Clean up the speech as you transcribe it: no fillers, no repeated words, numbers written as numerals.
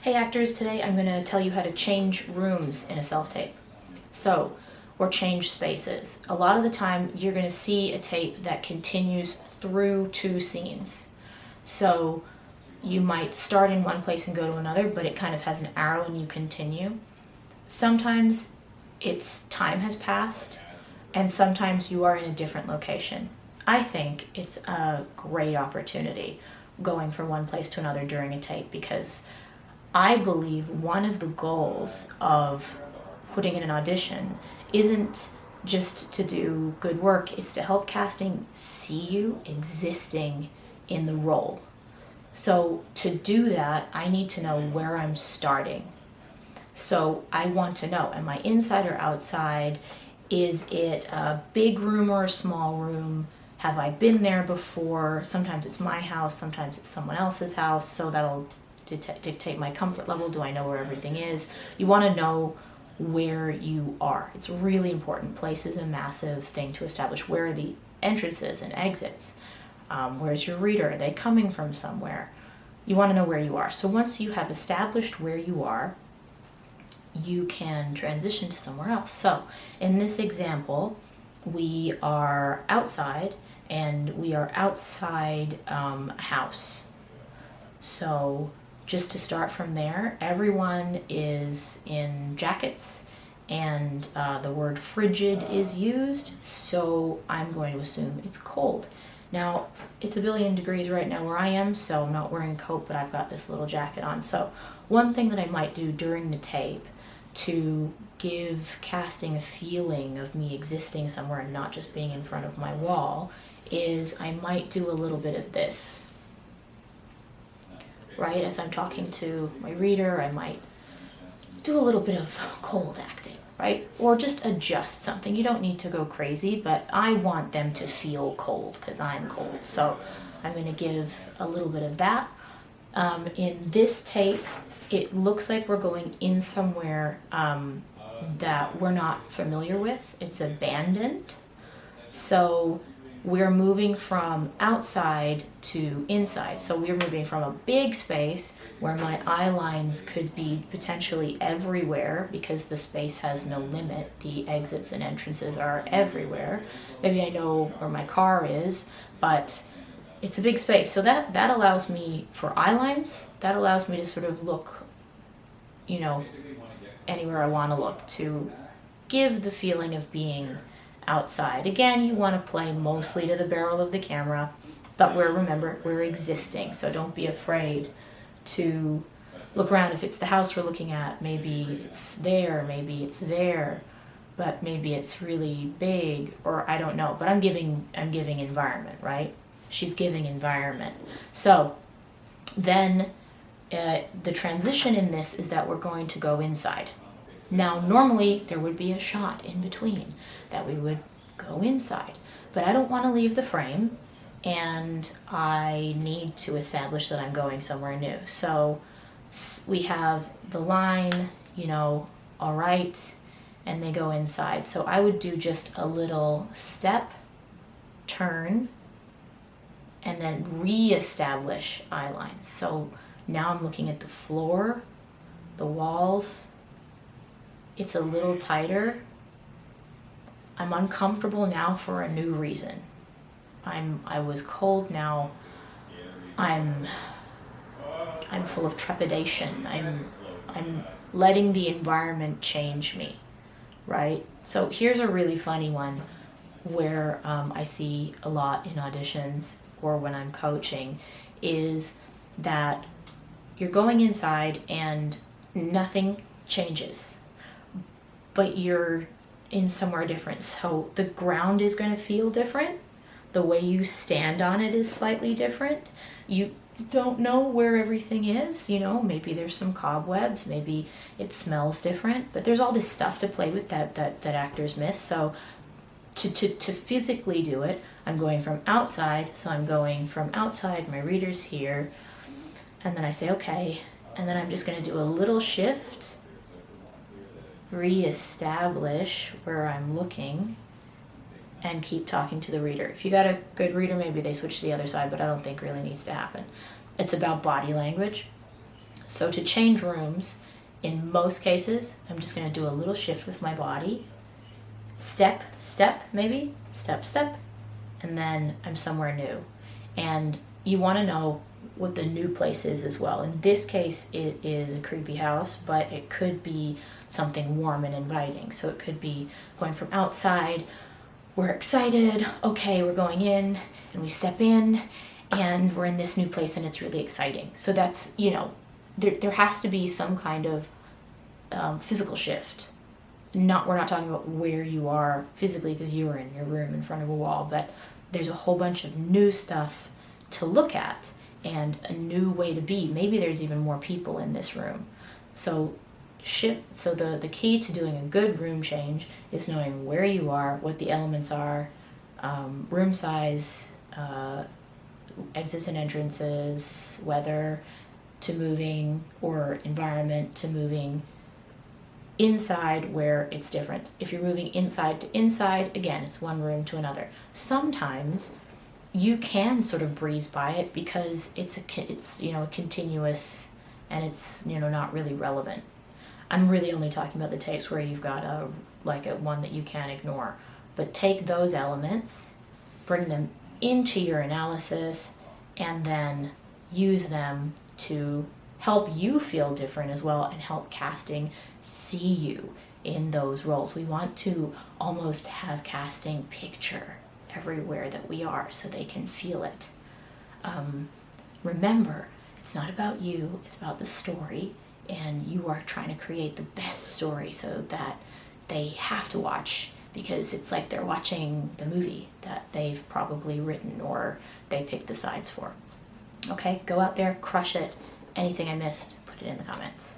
Hey actors, today I'm going to tell you how to change rooms in a self-tape. Or change spaces. A lot of the time you're going to see a tape that continues through two scenes. So you might start in one place and go to another, but it kind of has an arrow and you continue. Sometimes it's time has passed, and sometimes you are in a different location. I think it's a great opportunity going from one place to another during a tape, because I believe one of the goals of putting in an audition isn't just to do good work, it's to help casting see you existing in the role. So to do that, I need to know where I'm starting. So I want to know, am I inside or outside? Is it a big room or a small room? Have I been there before? Sometimes it's my house, sometimes it's someone else's house, so that'll dictate my comfort level. Do I know where everything is? You want to know where you are. It's really important. Place is a massive thing to establish. Where are the entrances and exits? Where's your reader? Are they coming from somewhere? You want to know where you are. So once you have established where you are, you can transition to somewhere else. So in this example, we are outside, and we are outside a house. So just to start from there, everyone is in jackets, and the word frigid is used, so I'm going to assume it's cold. Now, it's a billion degrees right now where I am, so I'm not wearing a coat, but I've got this little jacket on. So one thing that I might do during the tape to give casting a feeling of me existing somewhere and not just being in front of my wall is I might do a little bit of this. Right, as I'm talking to my reader, I might do a little bit of cold acting, right? Or just adjust something. You don't need to go crazy, but I want them to feel cold because I'm cold. So I'm going to give a little bit of that. In this tape, it looks like we're going in somewhere that we're not familiar with. It's abandoned. So we're moving from outside to inside. So we're moving from a big space where my eye lines could be potentially everywhere because the space has no limit. The exits and entrances are everywhere. Maybe I know where my car is, but it's a big space. So that allows me, for eye lines, that allows me to sort of look, anywhere I want to look, to give the feeling of being outside. Again, you want to play mostly to the barrel of the camera, but remember, we're existing, so don't be afraid to look around. If it's the house we're looking at, maybe it's there, but maybe it's really big, or I don't know. But I'm giving environment, right? She's giving environment. So then the transition in this is that we're going to go inside. Now, normally there would be a shot in between that we would go inside, but I don't want to leave the frame, and I need to establish that I'm going somewhere new. So we have the line, all right, and they go inside. So I would do just a little step, turn, and then re-establish eye lines. So now I'm looking at the floor, the walls. It's a little tighter. I'm uncomfortable now for a new reason. I was cold, now I'm full of trepidation. I'm letting the environment change me, right? So here's a really funny one where I see a lot in auditions or when I'm coaching, is that you're going inside and nothing changes, but you're in somewhere different. So the ground is going to feel different. The way you stand on it is slightly different. You don't know where everything is, maybe there's some cobwebs, maybe it smells different, but there's all this stuff to play with that actors miss. So to physically do it, I'm going from outside, so I'm going from outside, my reader's here, and then I say okay, and then I'm just going to do a little shift, re-establish where I'm looking, and keep talking to the reader. If you got a good reader, maybe they switch to the other side, but I don't think really needs to happen. It's about body language. So to change rooms, in most cases, I'm just going to do a little shift with my body. Step, step, maybe, step, step, and then I'm somewhere new. And you want to know what the new place is as well. In this case, it is a creepy house, but it could be something warm and inviting. So it could be going from outside, we're excited, okay, we're going in, and we step in, and we're in this new place, and it's really exciting. So that's, there has to be some kind of physical shift. We're not talking about where you are physically because you're in your room in front of a wall, but there's a whole bunch of new stuff to look at and a new way to be. Maybe there's even more people in this room. So the key to doing a good room change is knowing where you are, what the elements are, room size, exits and entrances, weather to moving, or environment to moving inside where it's different. If you're moving inside to inside, again, it's one room to another. Sometimes you can sort of breeze by it because it's a continuous, and it's not really relevant. I'm really only talking about the tapes where you've got a one that you can't ignore. But take those elements, bring them into your analysis, and then use them to help you feel different as well and help casting see you in those roles. We want to almost have casting picture everywhere that we are so they can feel it. Remember, it's not about you, it's about the story, and you are trying to create the best story so that they have to watch, because it's like they're watching the movie that they've probably written or they picked the sides for. Okay, go out there, crush it. Anything I missed, put it in the comments.